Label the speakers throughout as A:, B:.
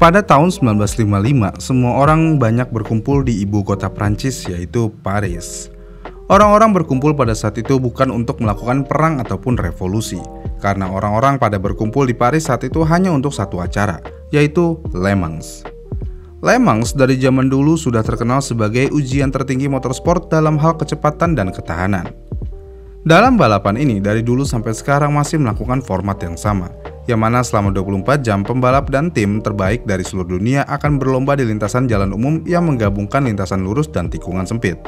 A: Pada tahun 1955, semua orang banyak berkumpul di ibu kota Prancis, yaitu Paris. Orang-orang berkumpul pada saat itu bukan untuk melakukan perang ataupun revolusi, karena orang-orang pada berkumpul di Paris saat itu hanya untuk satu acara, yaitu Le Mans. Le Mans dari zaman dulu sudah terkenal sebagai ujian tertinggi motorsport dalam hal kecepatan dan ketahanan. Dalam balapan ini, dari dulu sampai sekarang masih melakukan format yang sama, yang mana selama 24 jam pembalap dan tim terbaik dari seluruh dunia akan berlomba di lintasan jalan umum yang menggabungkan lintasan lurus dan tikungan sempit.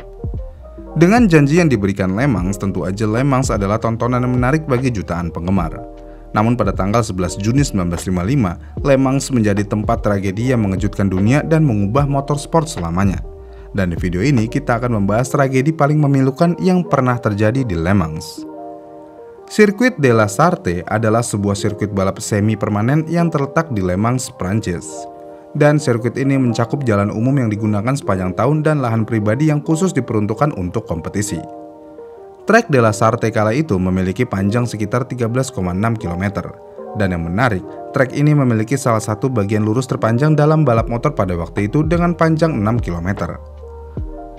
A: Dengan janji yang diberikan Le Mans, tentu aja Le Mans adalah tontonan yang menarik bagi jutaan penggemar. Namun pada tanggal 11 Juni 1955, Le Mans menjadi tempat tragedi yang mengejutkan dunia dan mengubah motorsport selamanya. Dan di video ini kita akan membahas tragedi paling memilukan yang pernah terjadi di Le Mans. Sirkuit de la Sarthe adalah sebuah sirkuit balap semi permanen yang terletak di Le Mans, Prancis. Dan sirkuit ini mencakup jalan umum yang digunakan sepanjang tahun dan lahan pribadi yang khusus diperuntukkan untuk kompetisi. Trek de la Sarthe kala itu memiliki panjang sekitar 13,6 km. Dan yang menarik, trek ini memiliki salah satu bagian lurus terpanjang dalam balap motor pada waktu itu dengan panjang 6 km.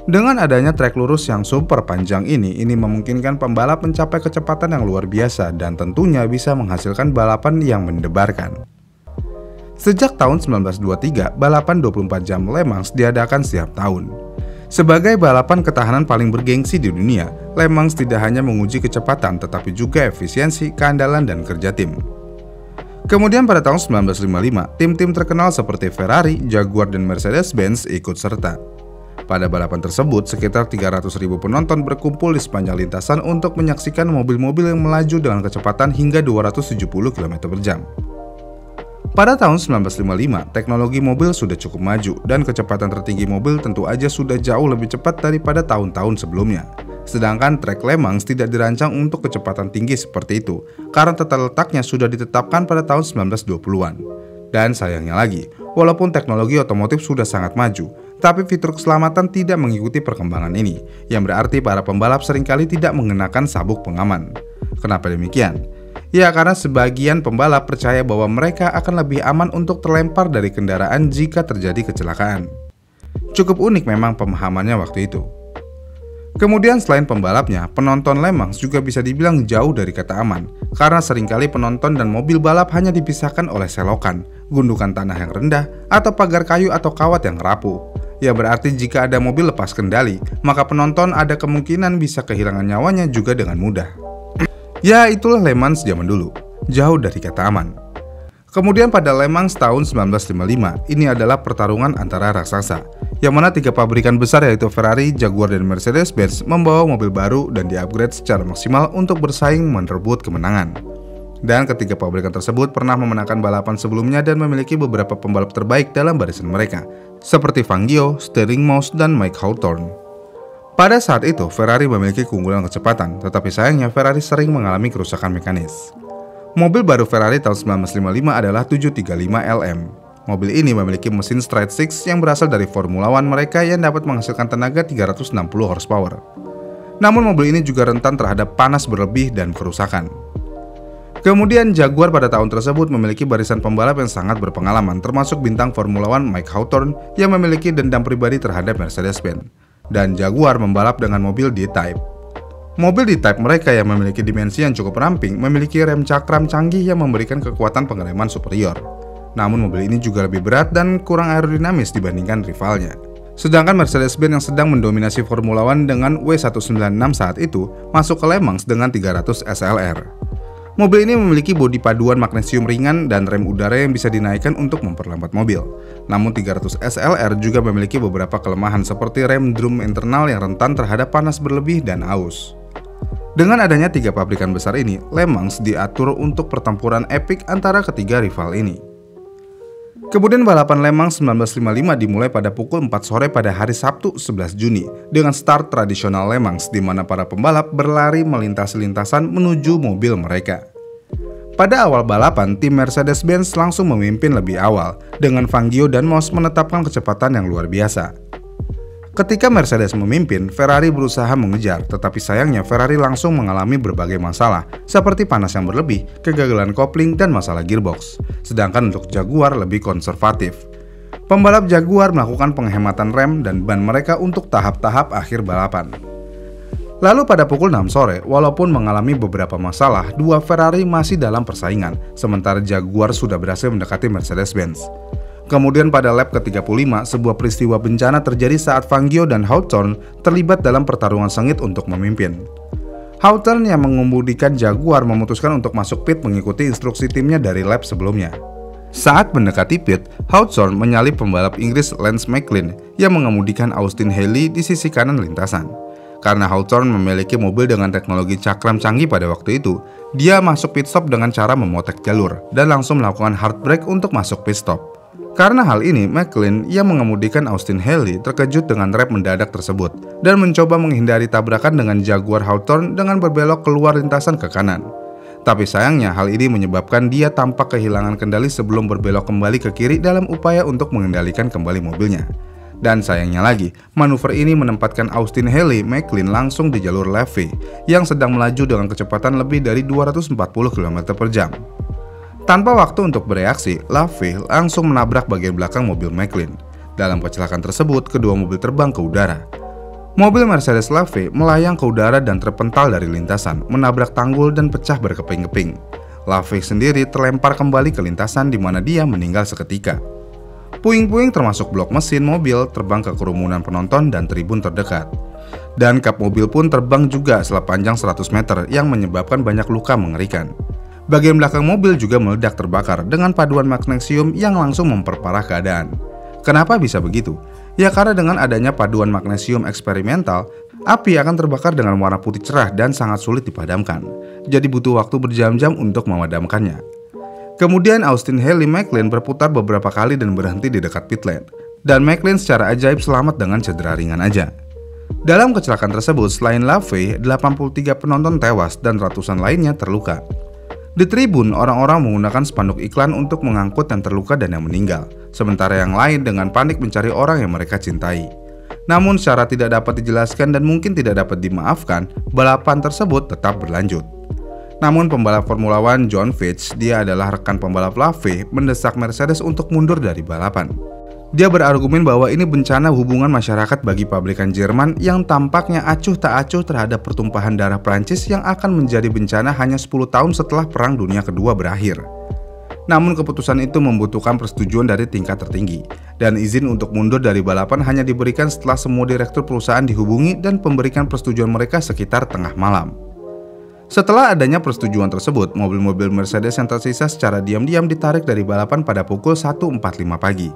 A: Dengan adanya trek lurus yang super panjang ini memungkinkan pembalap mencapai kecepatan yang luar biasa dan tentunya bisa menghasilkan balapan yang mendebarkan. Sejak tahun 1923, balapan 24 jam Le Mans diadakan setiap tahun. Sebagai balapan ketahanan paling bergengsi di dunia, Le Mans tidak hanya menguji kecepatan tetapi juga efisiensi, keandalan, dan kerja tim. Kemudian pada tahun 1955, tim-tim terkenal seperti Ferrari, Jaguar, dan Mercedes-Benz ikut serta. Pada balapan tersebut, sekitar 300.000 penonton berkumpul di sepanjang lintasan untuk menyaksikan mobil-mobil yang melaju dengan kecepatan hingga 270 km per jam. Pada tahun 1955, teknologi mobil sudah cukup maju dan kecepatan tertinggi mobil tentu aja sudah jauh lebih cepat daripada tahun-tahun sebelumnya. Sedangkan trek Le Mans tidak dirancang untuk kecepatan tinggi seperti itu, karena tata letaknya sudah ditetapkan pada tahun 1920-an. Dan sayangnya lagi, walaupun teknologi otomotif sudah sangat maju, tapi fitur keselamatan tidak mengikuti perkembangan ini, yang berarti para pembalap seringkali tidak mengenakan sabuk pengaman. Kenapa demikian? Ya karena sebagian pembalap percaya bahwa mereka akan lebih aman untuk terlempar dari kendaraan jika terjadi kecelakaan. Cukup unik memang pemahamannya waktu itu. Kemudian selain pembalapnya, penonton Le Mans juga bisa dibilang jauh dari kata aman, karena seringkali penonton dan mobil balap hanya dipisahkan oleh selokan, gundukan tanah yang rendah, atau pagar kayu atau kawat yang rapuh. Ya berarti jika ada mobil lepas kendali, maka penonton ada kemungkinan bisa kehilangan nyawanya juga dengan mudah. Ya itulah Le Mans zaman dulu, jauh dari kata aman. Kemudian pada Le Mans tahun 1955, ini adalah pertarungan antara raksasa, yang mana 3 pabrikan besar yaitu Ferrari, Jaguar, dan Mercedes-Benz membawa mobil baru dan di-upgrade secara maksimal untuk bersaing merebut kemenangan. Dan ketiga pabrikan tersebut pernah memenangkan balapan sebelumnya dan memiliki beberapa pembalap terbaik dalam barisan mereka, seperti Fangio, Stirling Moss, dan Mike Hawthorne. Pada saat itu, Ferrari memiliki keunggulan kecepatan, tetapi sayangnya Ferrari sering mengalami kerusakan mekanis. Mobil baru Ferrari tahun 1955 adalah 735 LM. Mobil ini memiliki mesin straight six yang berasal dari Formula One mereka yang dapat menghasilkan tenaga 360 horsepower. Namun mobil ini juga rentan terhadap panas berlebih dan kerusakan. Kemudian Jaguar pada tahun tersebut memiliki barisan pembalap yang sangat berpengalaman, termasuk bintang Formula One Mike Hawthorne yang memiliki dendam pribadi terhadap Mercedes-Benz. Dan Jaguar membalap dengan mobil D-Type. Mobil D-Type mereka yang memiliki dimensi yang cukup ramping memiliki rem cakram canggih yang memberikan kekuatan pengereman superior. Namun mobil ini juga lebih berat dan kurang aerodinamis dibandingkan rivalnya. Sedangkan Mercedes-Benz yang sedang mendominasi Formula One dengan W196 saat itu masuk ke Le Mans dengan 300 SLR. Mobil ini memiliki bodi paduan magnesium ringan dan rem udara yang bisa dinaikkan untuk memperlambat mobil. Namun 300 SLR juga memiliki beberapa kelemahan seperti rem drum internal yang rentan terhadap panas berlebih dan aus. Dengan adanya 3 pabrikan besar ini, Le Mans diatur untuk pertempuran epik antara ketiga rival ini. Kemudian balapan Le Mans 1955 dimulai pada pukul 4 sore pada hari Sabtu 11 Juni dengan start tradisional Le Mans di mana para pembalap berlari melintasi lintasan menuju mobil mereka. Pada awal balapan, tim Mercedes-Benz langsung memimpin lebih awal dengan Fangio dan Moss menetapkan kecepatan yang luar biasa. Ketika Mercedes memimpin, Ferrari berusaha mengejar, tetapi sayangnya Ferrari langsung mengalami berbagai masalah, seperti panas yang berlebih, kegagalan kopling, dan masalah gearbox. Sedangkan untuk Jaguar lebih konservatif. Pembalap Jaguar melakukan penghematan rem dan ban mereka untuk tahap-tahap akhir balapan. Lalu pada pukul 6 sore, walaupun mengalami beberapa masalah, dua Ferrari masih dalam persaingan, sementara Jaguar sudah berhasil mendekati Mercedes-Benz. Kemudian pada lap ke-35, sebuah peristiwa bencana terjadi saat Fangio dan Hawthorne terlibat dalam pertarungan sengit untuk memimpin. Hawthorne yang mengemudikan Jaguar memutuskan untuk masuk pit mengikuti instruksi timnya dari lap sebelumnya. Saat mendekati pit, Hawthorne menyalip pembalap Inggris Lance McLean yang mengemudikan Austin Haley di sisi kanan lintasan. Karena Hawthorne memiliki mobil dengan teknologi cakram canggih pada waktu itu, dia masuk pit stop dengan cara memotek jalur dan langsung melakukan hard brake untuk masuk pit stop. Karena hal ini, McLean yang mengemudikan Austin Haley terkejut dengan rem mendadak tersebut dan mencoba menghindari tabrakan dengan Jaguar Hawthorne dengan berbelok keluar lintasan ke kanan. Tapi sayangnya hal ini menyebabkan dia tampak kehilangan kendali sebelum berbelok kembali ke kiri dalam upaya untuk mengendalikan kembali mobilnya. Dan sayangnya lagi, manuver ini menempatkan Austin Haley McLean langsung di jalur levee yang sedang melaju dengan kecepatan lebih dari 240 km per jam. Tanpa waktu untuk bereaksi, Levee langsung menabrak bagian belakang mobil McLean. Dalam kecelakaan tersebut, kedua mobil terbang ke udara. Mobil Mercedes Levee melayang ke udara dan terpental dari lintasan, menabrak tanggul dan pecah berkeping-keping. Levee sendiri terlempar kembali ke lintasan di mana dia meninggal seketika. Puing-puing termasuk blok mesin mobil terbang ke kerumunan penonton dan tribun terdekat. Dan kap mobil pun terbang juga sepanjang 100 meter yang menyebabkan banyak luka mengerikan. Bagian belakang mobil juga meledak terbakar dengan paduan magnesium yang langsung memperparah keadaan. Kenapa bisa begitu? Ya karena dengan adanya paduan magnesium eksperimental, api akan terbakar dengan warna putih cerah dan sangat sulit dipadamkan. Jadi butuh waktu berjam-jam untuk memadamkannya. Kemudian Austin Haley McLean berputar beberapa kali dan berhenti di dekat pit lane. Dan McLean secara ajaib selamat dengan cedera ringan aja. Dalam kecelakaan tersebut, selain Levee, 83 penonton tewas dan ratusan lainnya terluka. Di tribun, orang-orang menggunakan spanduk iklan untuk mengangkut yang terluka dan yang meninggal, sementara yang lain dengan panik mencari orang yang mereka cintai. Namun secara tidak dapat dijelaskan dan mungkin tidak dapat dimaafkan, balapan tersebut tetap berlanjut. Namun pembalap Formula One John Fitch, dia adalah rekan pembalap Levee, mendesak Mercedes untuk mundur dari balapan. Dia berargumen bahwa ini bencana hubungan masyarakat bagi pabrikan Jerman yang tampaknya acuh tak acuh terhadap pertumpahan darah Prancis yang akan menjadi bencana hanya 10 tahun setelah Perang Dunia Kedua berakhir. Namun keputusan itu membutuhkan persetujuan dari tingkat tertinggi, dan izin untuk mundur dari balapan hanya diberikan setelah semua direktur perusahaan dihubungi dan memberikan persetujuan mereka sekitar tengah malam. Setelah adanya persetujuan tersebut, mobil-mobil Mercedes yang tersisa secara diam-diam ditarik dari balapan pada pukul 1.45 pagi.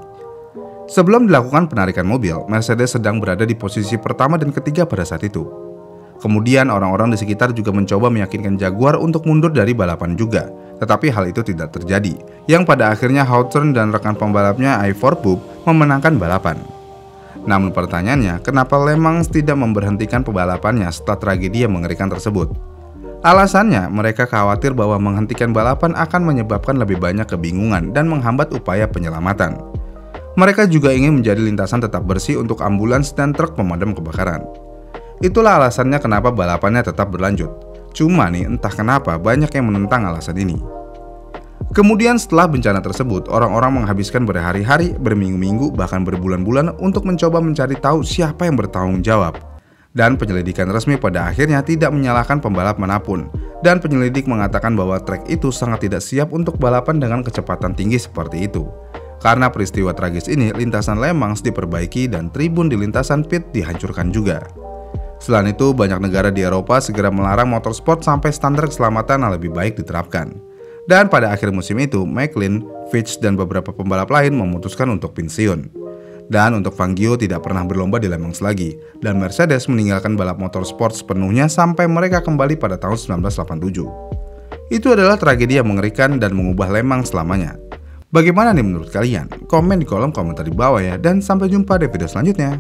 A: Sebelum dilakukan penarikan mobil, Mercedes sedang berada di posisi pertama dan ketiga pada saat itu. Kemudian orang-orang di sekitar juga mencoba meyakinkan Jaguar untuk mundur dari balapan juga, tetapi hal itu tidak terjadi, yang pada akhirnya Hawthorne dan rekan pembalapnya Ivor Pub memenangkan balapan. Namun pertanyaannya, kenapa Le Mans tidak memberhentikan pembalapannya setelah tragedi yang mengerikan tersebut? Alasannya, mereka khawatir bahwa menghentikan balapan akan menyebabkan lebih banyak kebingungan dan menghambat upaya penyelamatan. Mereka juga ingin menjadi lintasan tetap bersih untuk ambulans dan truk pemadam kebakaran. Itulah alasannya kenapa balapannya tetap berlanjut. Cuma nih, entah kenapa banyak yang menentang alasan ini. Kemudian setelah bencana tersebut, orang-orang menghabiskan berhari-hari, berminggu-minggu, bahkan berbulan-bulan untuk mencoba mencari tahu siapa yang bertanggung jawab. Dan penyelidikan resmi pada akhirnya tidak menyalahkan pembalap manapun. Dan penyelidik mengatakan bahwa trek itu sangat tidak siap untuk balapan dengan kecepatan tinggi seperti itu. Karena peristiwa tragis ini, lintasan Le Mans diperbaiki dan tribun di lintasan pit dihancurkan juga. Selain itu, banyak negara di Eropa segera melarang motorsport sampai standar keselamatan yang lebih baik diterapkan. Dan pada akhir musim itu, McLean, Fitch, dan beberapa pembalap lain memutuskan untuk pensiun. Dan untuk Fangio tidak pernah berlomba di Le Mans lagi, dan Mercedes meninggalkan balap motorsport sepenuhnya sampai mereka kembali pada tahun 1987. Itu adalah tragedi yang mengerikan dan mengubah Le Mans selamanya. Bagaimana nih menurut kalian? Komen di kolom komentar di bawah ya, dan sampai jumpa di video selanjutnya.